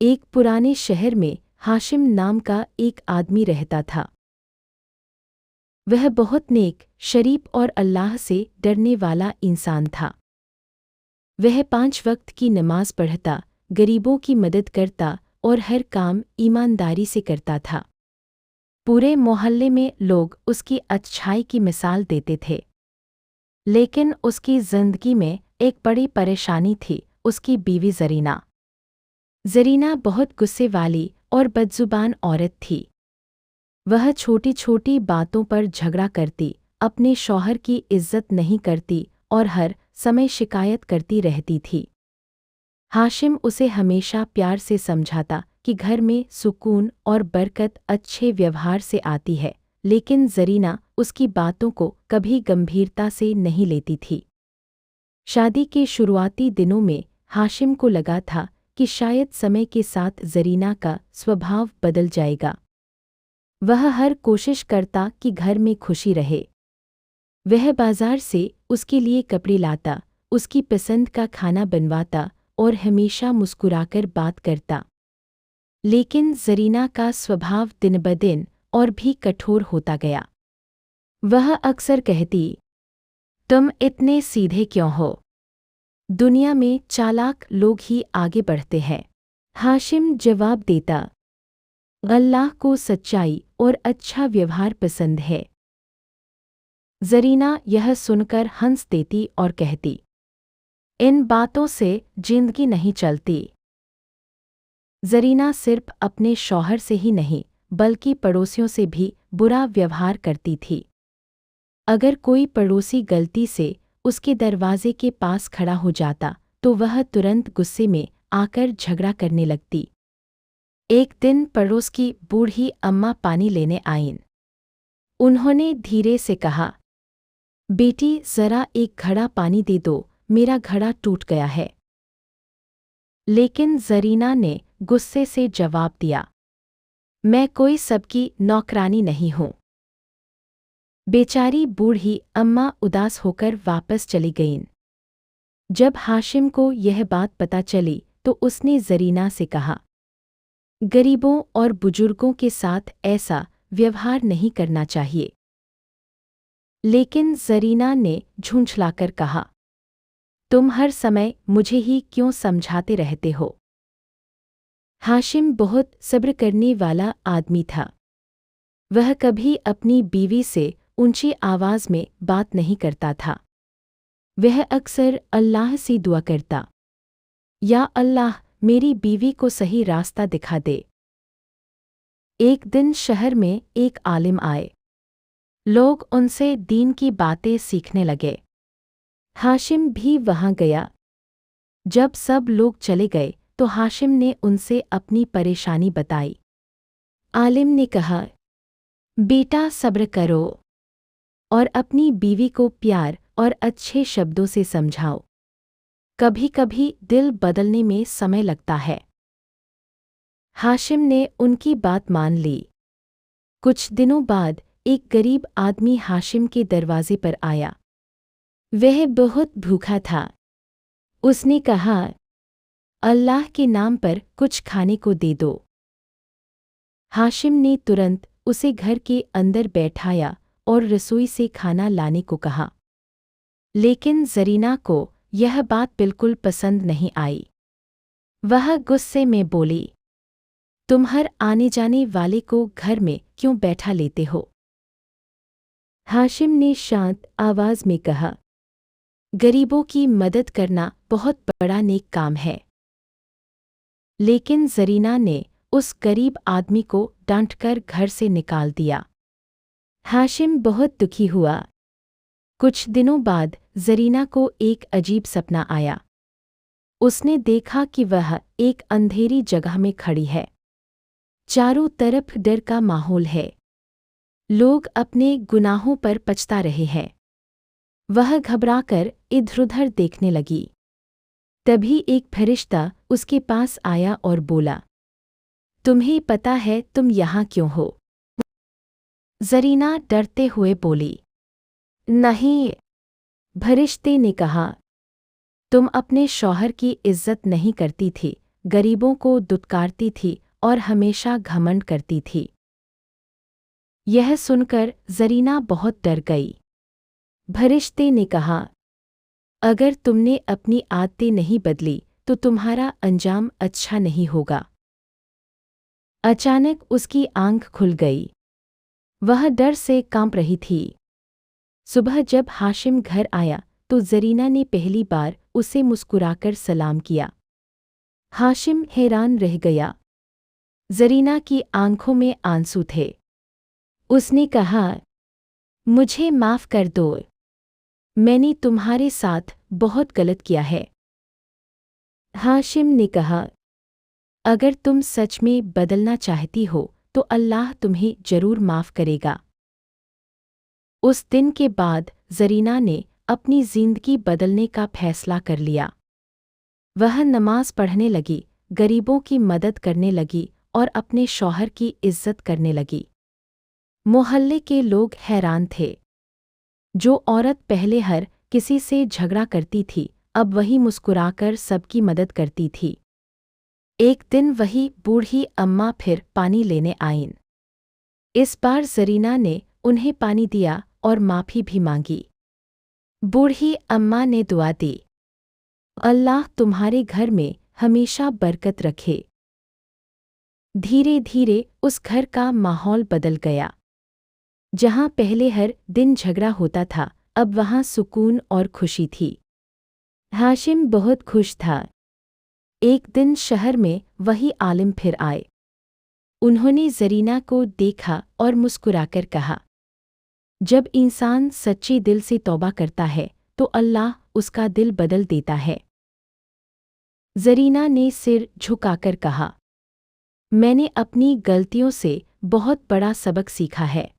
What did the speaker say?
एक पुराने शहर में हाशिम नाम का एक आदमी रहता था। वह बहुत नेक, शरीफ और अल्लाह से डरने वाला इंसान था। वह 5 वक्त की नमाज पढ़ता, गरीबों की मदद करता और हर काम ईमानदारी से करता था। पूरे मोहल्ले में लोग उसकी अच्छाई की मिसाल देते थे। लेकिन उसकी जिंदगी में एक बड़ी परेशानी थी, उसकी बीवी ज़रीना। ज़रीना बहुत गुस्से वाली और बदजुबान औरत थी। वह छोटी छोटी बातों पर झगड़ा करती, अपने शौहर की इज्जत नहीं करती और हर समय शिकायत करती रहती थी। हाशिम उसे हमेशा प्यार से समझाता कि घर में सुकून और बरकत अच्छे व्यवहार से आती है, लेकिन ज़रीना उसकी बातों को कभी गंभीरता से नहीं लेती थी। शादी के शुरुआती दिनों में हाशिम को लगा था कि शायद समय के साथ ज़रीना का स्वभाव बदल जाएगा। वह हर कोशिश करता कि घर में खुशी रहे। वह बाजार से उसके लिए कपड़े लाता, उसकी पसंद का खाना बनवाता और हमेशा मुस्कुराकर बात करता। लेकिन ज़रीना का स्वभाव दिन ब दिन और भी कठोर होता गया। वह अक्सर कहती, तुम इतने सीधे क्यों हो? दुनिया में चालाक लोग ही आगे बढ़ते हैं। हाशिम जवाब देता, अल्लाह को सच्चाई और अच्छा व्यवहार पसंद है। ज़रीना यह सुनकर हंस देती और कहती, इन बातों से जिंदगी नहीं चलती। ज़रीना सिर्फ अपने शौहर से ही नहीं, बल्कि पड़ोसियों से भी बुरा व्यवहार करती थी। अगर कोई पड़ोसी गलती से उसके दरवाजे के पास खड़ा हो जाता, तो वह तुरंत गुस्से में आकर झगड़ा करने लगती। एक दिन पड़ोस की बूढ़ी अम्मा पानी लेने आईं। उन्होंने धीरे से कहा, बेटी ज़रा एक घड़ा पानी दे दो, मेरा घड़ा टूट गया है। लेकिन ज़रीना ने गुस्से से जवाब दिया, मैं कोई सबकी नौकरानी नहीं हूँ। बेचारी बूढ़ी अम्मा उदास होकर वापस चली गईं। जब हाशिम को यह बात पता चली तो उसने ज़रीना से कहा, गरीबों और बुजुर्गों के साथ ऐसा व्यवहार नहीं करना चाहिए। लेकिन ज़रीना ने झुंझलाकर कहा, तुम हर समय मुझे ही क्यों समझाते रहते हो? हाशिम बहुत सब्र करने वाला आदमी था। वह कभी अपनी बीवी से ऊंची आवाज़ में बात नहीं करता था। वह अक्सर अल्लाह से दुआ करता, या अल्लाह मेरी बीवी को सही रास्ता दिखा दे। एक दिन शहर में एक आलिम आए। लोग उनसे दीन की बातें सीखने लगे। हाशिम भी वहाँ गया। जब सब लोग चले गए तो हाशिम ने उनसे अपनी परेशानी बताई। आलिम ने कहा, बेटा सब्र करो और अपनी बीवी को प्यार और अच्छे शब्दों से समझाओ। कभी कभी दिल बदलने में समय लगता है। हाशिम ने उनकी बात मान ली। कुछ दिनों बाद एक गरीब आदमी हाशिम के दरवाजे पर आया। वह बहुत भूखा था। उसने कहा, अल्लाह के नाम पर कुछ खाने को दे दो। हाशिम ने तुरंत उसे घर के अंदर बैठाया और रसोई से खाना लाने को कहा। लेकिन ज़रीना को यह बात बिल्कुल पसंद नहीं आई। वह गुस्से में बोली, तुम हर आने जाने वाले को घर में क्यों बैठा लेते हो? हाशिम ने शांत आवाज़ में कहा, गरीबों की मदद करना बहुत बड़ा नेक काम है। लेकिन ज़रीना ने उस गरीब आदमी को डांटकर घर से निकाल दिया। हाशिम बहुत दुखी हुआ। कुछ दिनों बाद ज़रीना को एक अजीब सपना आया। उसने देखा कि वह एक अंधेरी जगह में खड़ी है। चारों तरफ डर का माहौल है। लोग अपने गुनाहों पर पछता रहे हैं। वह घबराकर इधर-उधर देखने लगी। तभी एक फरिश्ता उसके पास आया और बोला, तुम्हें पता है तुम यहाँ क्यों हो? ज़रीना डरते हुए बोली, नहीं। फरिश्ते ने कहा, तुम अपने शौहर की इज्जत नहीं करती थी, गरीबों को दुत्कारती थी और हमेशा घमंड करती थी। यह सुनकर ज़रीना बहुत डर गई। फरिश्ते ने कहा, अगर तुमने अपनी आदतें नहीं बदली तो तुम्हारा अंजाम अच्छा नहीं होगा। अचानक उसकी आंख खुल गई। वह डर से कांप रही थी। सुबह जब हाशिम घर आया तो ज़रीना ने पहली बार उसे मुस्कुराकर सलाम किया। हाशिम हैरान रह गया। ज़रीना की आंखों में आंसू थे। उसने कहा, मुझे माफ़ कर दो, मैंने तुम्हारे साथ बहुत गलत किया है। हाशिम ने कहा, अगर तुम सच में बदलना चाहती हो तो अल्लाह तुम्हें जरूर माफ़ करेगा। उस दिन के बाद ज़रीना ने अपनी ज़िंदगी बदलने का फैसला कर लिया। वह नमाज पढ़ने लगी, गरीबों की मदद करने लगी और अपने शौहर की इज्जत करने लगी। मोहल्ले के लोग हैरान थे। जो औरत पहले हर किसी से झगड़ा करती थी, अब वही मुस्कुराकर सबकी मदद करती थी। एक दिन वही बूढ़ी अम्मा फिर पानी लेने आईं। इस बार ज़रीना ने उन्हें पानी दिया और माफ़ी भी मांगी। बूढ़ी अम्मा ने दुआ दी, अल्लाह तुम्हारे घर में हमेशा बरकत रखे। धीरे धीरे उस घर का माहौल बदल गया। जहाँ पहले हर दिन झगड़ा होता था, अब वहाँ सुकून और खुशी थी। हाशिम बहुत खुश था। एक दिन शहर में वही आलिम फिर आए। उन्होंने ज़रीना को देखा और मुस्कुराकर कहा, जब इंसान सच्चे दिल से तौबा करता है तो अल्लाह उसका दिल बदल देता है। ज़रीना ने सिर झुकाकर कहा, मैंने अपनी गलतियों से बहुत बड़ा सबक सीखा है।